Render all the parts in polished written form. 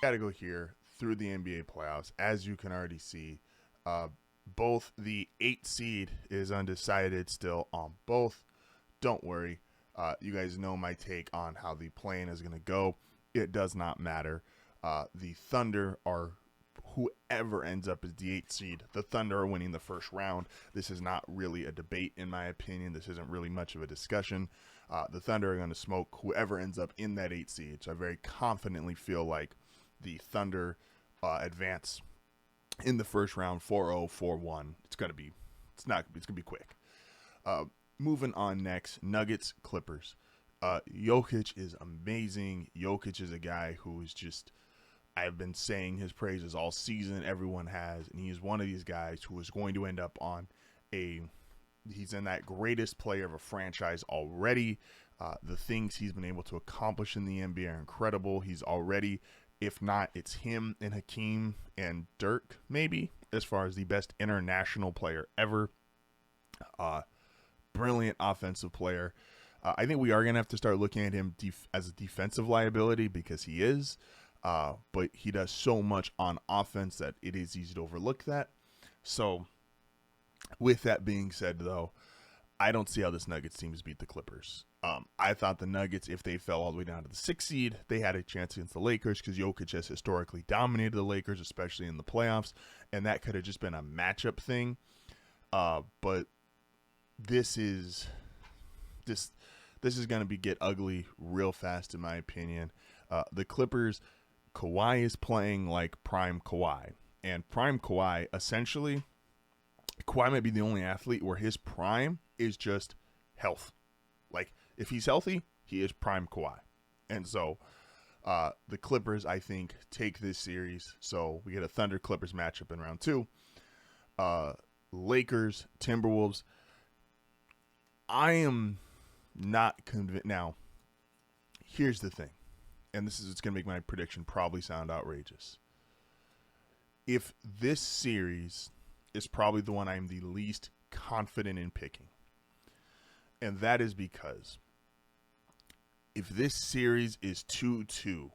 Gotta go here through the NBA playoffs. As you can already see, uh, both the 8 seed is undecided still on both. Don't worry. You guys know my take on how the play-in is going to go. It does not matter. The Thunder are whoever ends up as the 8 seed. The Thunder are winning the first round. This is not really a debate, in my opinion. This isn't really much of a discussion. The Thunder are going to smoke whoever ends up in that 8 seed. So I very confidently feel like the Thunder advance in the first round 4-0, 4-1. It's going to be quick. Uh, Moving on next, Nuggets, Clippers. Jokic is amazing. Jokic is a guy who is just, I've been saying his praises all season. Everyone has. And he is one of these guys who is going to end up on he's in that greatest player of a franchise already. The things he's been able to accomplish in the NBA are incredible. He's already, if not, it's him and Hakeem and Dirk, maybe, as far as the best international player ever. Brilliant offensive player. I think we are going to have to start looking at him as a defensive liability because he is. But he does so much on offense that it is easy to overlook that. So, with that being said, though, I don't see how this Nuggets team has beat the Clippers. I thought the Nuggets, if they fell all the way down to the 6th seed, they had a chance against the Lakers because Jokic has historically dominated the Lakers, especially in the playoffs, and that could have just been a matchup thing. But this is going to get ugly real fast, in my opinion. The Clippers, Kawhi is playing like prime Kawhi, and prime Kawhi essentially. Kawhi might be the only athlete where his prime is just health. Like, if he's healthy, he is prime Kawhi. And so, the Clippers, I think, take this series. So, we get a Thunder Clippers matchup in round 2. Lakers, Timberwolves. I am not convinced. Now, here's the thing. And it's going to make my prediction probably sound outrageous. If this series is probably the one I'm the least confident in picking. And that is because if this series is 2-2,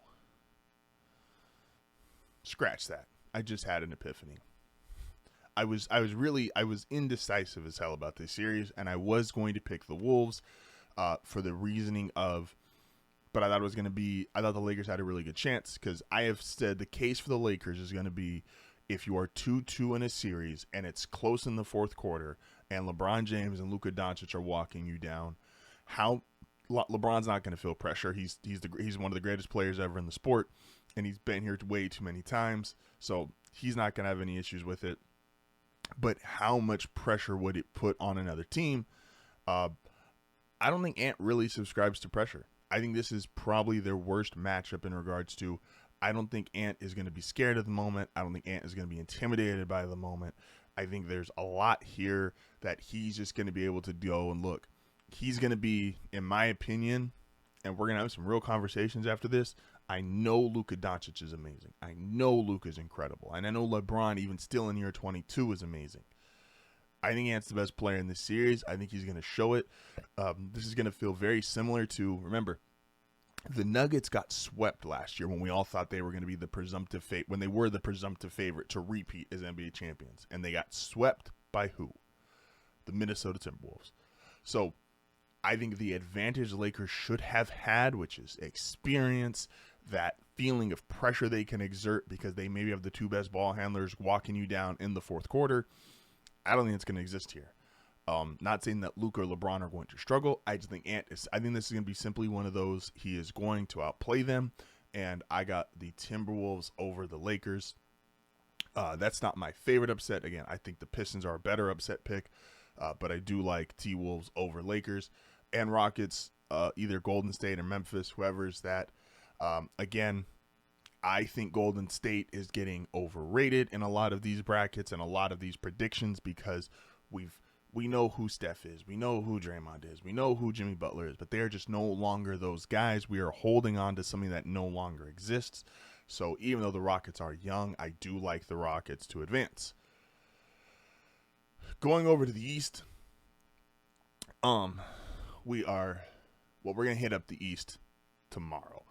scratch that. I just had an epiphany. I was indecisive as hell about this series, and I was going to pick the Wolves for the reasoning of, but I thought the Lakers had a really good chance because I have said the case for the Lakers is going to be if you are 2-2 in a series and it's close in the fourth quarter and LeBron James and Luka Doncic are walking you down, LeBron's not going to feel pressure. He's one of the greatest players ever in the sport, and he's been here way too many times, so he's not going to have any issues with it. But how much pressure would it put on another team? I don't think Ant really subscribes to pressure. I think this is probably their worst matchup in regards to, I don't think Ant is going to be scared at the moment. I don't think Ant is going to be intimidated by the moment. I think there's a lot here that he's just going to be able to go and look. He's going to be, in my opinion, and we're going to have some real conversations after this, I know Luka Doncic is amazing. I know Luka is incredible. And I know LeBron, even still in year 22, is amazing. I think Ant's the best player in this series. I think he's going to show it. This is going to feel very similar to, remember, the Nuggets got swept last year when we all thought they were going to be the presumptive favorite to repeat as NBA champions. And they got swept by who? The Minnesota Timberwolves. So I think the advantage Lakers should have had, which is experience, that feeling of pressure they can exert because they maybe have the two best ball handlers walking you down in the fourth quarter, I don't think it's going to exist here. Not saying that Luka or LeBron are going to struggle. I just think I think this is going to be simply one of those. He is going to outplay them, and I got the Timberwolves over the Lakers. That's not my favorite upset. Again, I think the Pistons are a better upset pick, but I do like T-Wolves over Lakers and Rockets, either Golden State or Memphis, whoever's that. Again, I think Golden State is getting overrated in a lot of these brackets and a lot of these predictions because we know who Steph is. We know who Draymond is. We know who Jimmy Butler is, but they're just no longer those guys. We are holding on to something that no longer exists. So even though the Rockets are young, I do like the Rockets to advance. Going over to the East, we're going to hit up the East tomorrow,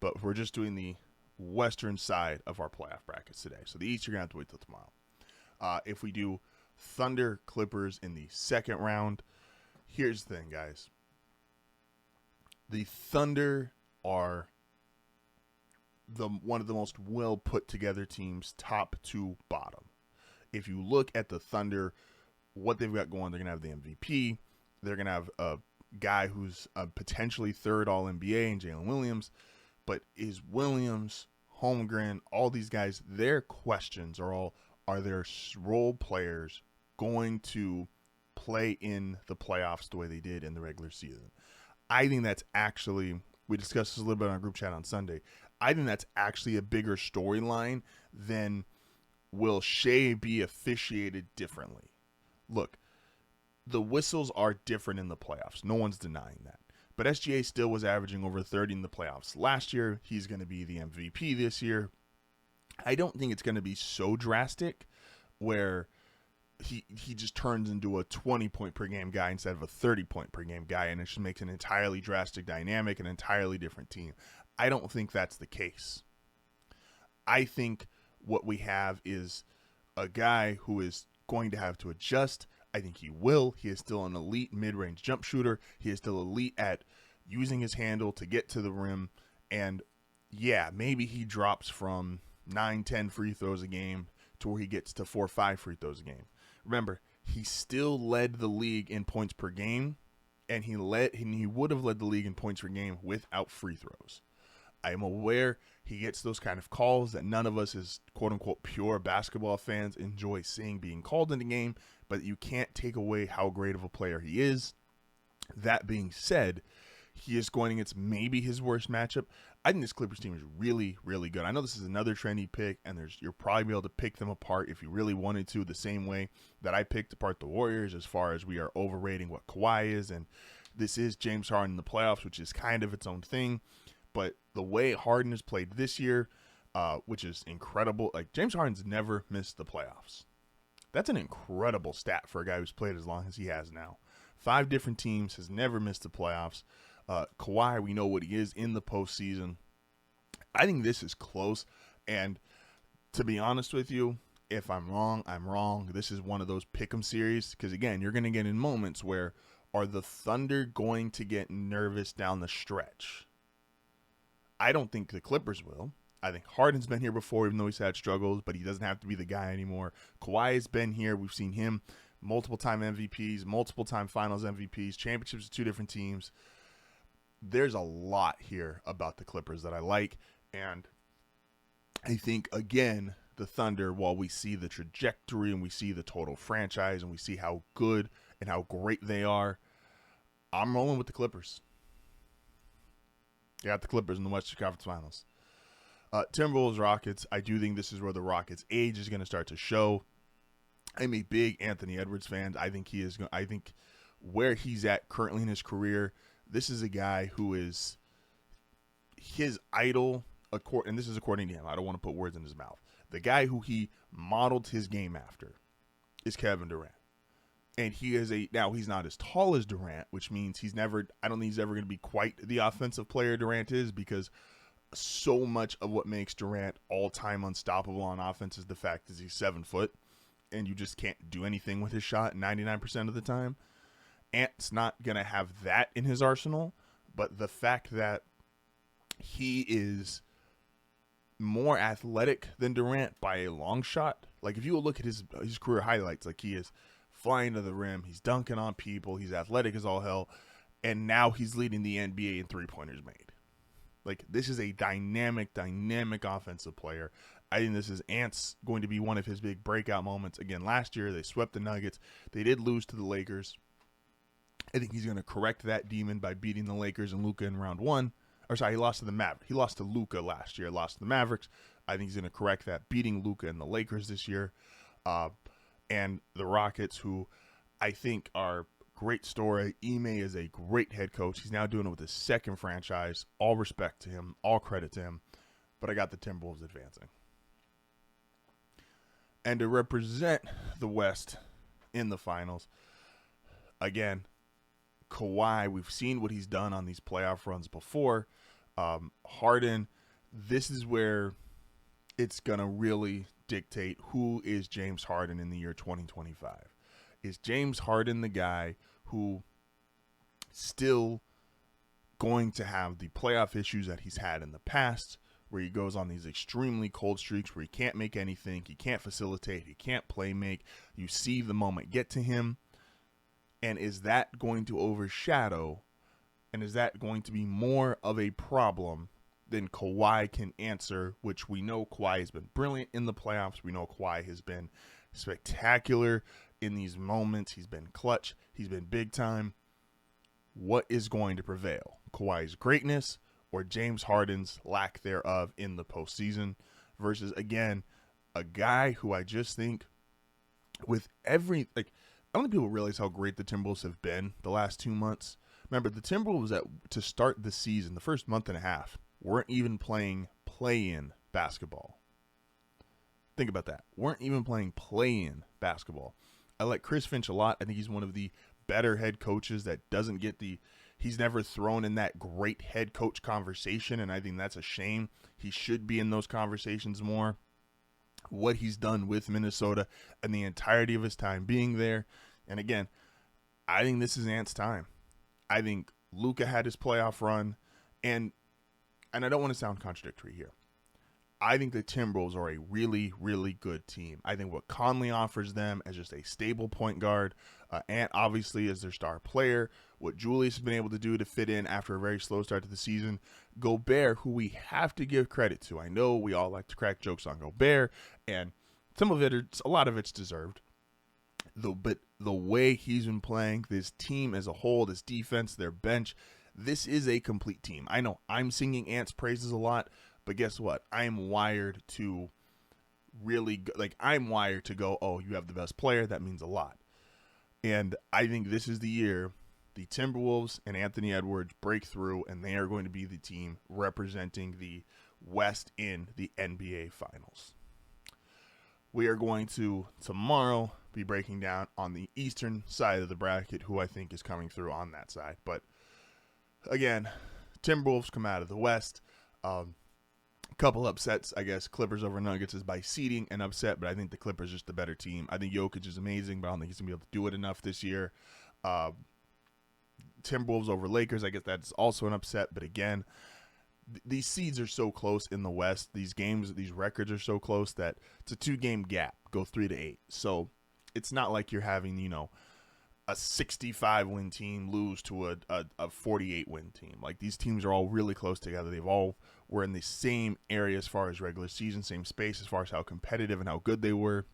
but we're just doing the western side of our playoff brackets today. So the East, you're going to have to wait till tomorrow. If we do Thunder Clippers in the second round, here's the thing, guys. The Thunder are one of the most well put together teams, top to bottom. If you look at the Thunder, what they've got going, they're going to have the MVP. They're going to have a guy who's potentially third All-NBA in Jalen Williams. But is Williams, Holmgren, all these guys, their questions are their role players going to play in the playoffs the way they did in the regular season? I think that's actually, we discussed this a little bit on our group chat on Sunday, I think that's actually a bigger storyline than will Shea be officiated differently. Look, the whistles are different in the playoffs. No one's denying that. But SGA still was averaging over 30 in the playoffs last year. He's going to be the MVP this year. I don't think it's going to be so drastic where he just turns into a 20-point per game guy instead of a 30-point per game guy, and it just makes an entirely drastic dynamic, an entirely different team. I don't think that's the case. I think what we have is a guy who is going to have to adjust. I think he will. He is still an elite mid-range jump shooter. He is still elite at using his handle to get to the rim. And yeah, maybe he drops from 9-10 free throws a game to where he gets to 4-5 free throws a game. Remember, he still led the league in points per game, and he would have led the league in points per game without free throws. I am aware he gets those kind of calls that none of us as quote-unquote pure basketball fans enjoy seeing being called in the game, but you can't take away how great of a player he is. That being said, he is going against maybe his worst matchup. I think this Clippers team is really, really good. I know this is another trendy pick, and you'll probably be able to pick them apart if you really wanted to, the same way that I picked apart the Warriors as far as we are overrating what Kawhi is, and this is James Harden in the playoffs, which is kind of its own thing. But the way Harden has played this year, which is incredible. Like, James Harden's never missed the playoffs. That's an incredible stat for a guy who's played as long as he has now. 5 different teams, has never missed the playoffs. Kawhi, we know what he is in the postseason. I think this is close. And to be honest with you, if I'm wrong, I'm wrong. This is one of those pick'em series. Because, again, you're going to get in moments where are the Thunder going to get nervous down the stretch? I don't think the Clippers will. I think Harden's been here before, even though he's had struggles, but he doesn't have to be the guy anymore. Kawhi has been here. We've seen him multiple-time MVPs, multiple-time finals MVPs, championships with 2 different teams. There's a lot here about the Clippers that I like, and I think, again, the Thunder, while we see the trajectory and we see the total franchise and we see how good and how great they are, I'm rolling with the Clippers. Got the Clippers in the Western Conference Finals. Timberwolves, Rockets. I do think this is where the Rockets' age is going to start to show. I'm a big Anthony Edwards fan. I think he is. I think where he's at currently in his career, this is a guy who is his idol. And this is according to him. I don't want to put words in his mouth. The guy who he modeled his game after is Kevin Durant. And he is now he's not as tall as Durant, which means I don't think he's ever going to be quite the offensive player Durant is, because so much of what makes Durant all-time unstoppable on offense is the fact that he's 7 foot and you just can't do anything with his shot 99% of the time. Ant's not going to have that in his arsenal, but the fact that he is more athletic than Durant by a long shot, like if you look at his career highlights, like he is flying to the rim, he's dunking on people, he's athletic as all hell, and now he's leading the NBA in three-pointers made. Like, this is a dynamic offensive player. I think this is Ant's going to be one of his big breakout moments. Again, last year they swept the Nuggets. They did lose to the Lakers. I think he's going to correct that demon by beating the Lakers and Luka in round 1. Or sorry, he lost to the Mavericks. He lost to Luka last year, lost to the Mavericks. I think he's going to correct that, beating Luka and the Lakers this year. And the Rockets, who I think are great story. Ime is a great head coach. He's now doing it with his second franchise. All respect to him. All credit to him. But I got the Timberwolves advancing. And to represent the West in the finals, again, Kawhi, we've seen what he's done on these playoff runs before. Harden, this is where it's going to really dictate who is James Harden in the year 2025. Is James Harden the guy who still going to have the playoff issues that he's had in the past, where he goes on these extremely cold streaks where he can't make anything, he can't facilitate, he can't play make, you see the moment get to him, and is that going to overshadow, and is that going to be more of a problem than Kawhi can answer, which we know Kawhi has been brilliant in the playoffs, we know Kawhi has been spectacular in these moments, he's been clutch, he's been big time. What is going to prevail? Kawhi's greatness or James Harden's lack thereof in the postseason versus, again, a guy who I just think with every, I don't think people realize how great the Timberwolves have been the last 2 months. Remember, the Timberwolves to start the season, the first month and a half, weren't even playing play-in basketball. Think about that. Weren't even playing play-in basketball. I like Chris Finch a lot. I think he's one of the better head coaches that doesn't get he's never thrown in that great head coach conversation, and I think that's a shame. He should be in those conversations more. What he's done with Minnesota and the entirety of his time being there. And again, I think this is Ant's time. I think Luka had his playoff run, and I don't want to sound contradictory here. I think the Timberwolves are a really, really good team. I think what Conley offers them as just a stable point guard, Ant obviously as their star player, what Julius has been able to do to fit in after a very slow start to the season, Gobert, who we have to give credit to. I know we all like to crack jokes on Gobert, and some of it, a lot of it's deserved. But the way he's been playing, this team as a whole, this defense, their bench, this is a complete team. I know I'm singing Ant's praises a lot, but guess what? I'm wired to really, I'm wired to go, oh, you have the best player. That means a lot. And I think this is the year the Timberwolves and Anthony Edwards break through, and they are going to be the team representing the West in the NBA Finals. We are going to, tomorrow, be breaking down on the eastern side of the bracket who I think is coming through on that side. But, again, Timberwolves come out of the West. Couple upsets, I guess. Clippers over Nuggets is by seeding an upset, but I think the Clippers are just the better team. I think Jokic is amazing, but I don't think he's going to be able to do it enough this year. Timberwolves over Lakers, I guess that's also an upset, but again, these seeds are so close in the West. These games, these records are so close that it's a 2-game gap, go 3-8. So it's not like you're having, a 65-win team lose to a 48-win team. Like, these teams are all really close together. They've all were in the same area as far as regular season, same space as far as how competitive and how good they were.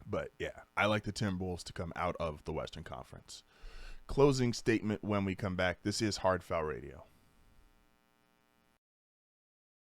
But, yeah, I like the Timberwolves to come out of the Western Conference. Closing statement when we come back. This is HardFoul Radio.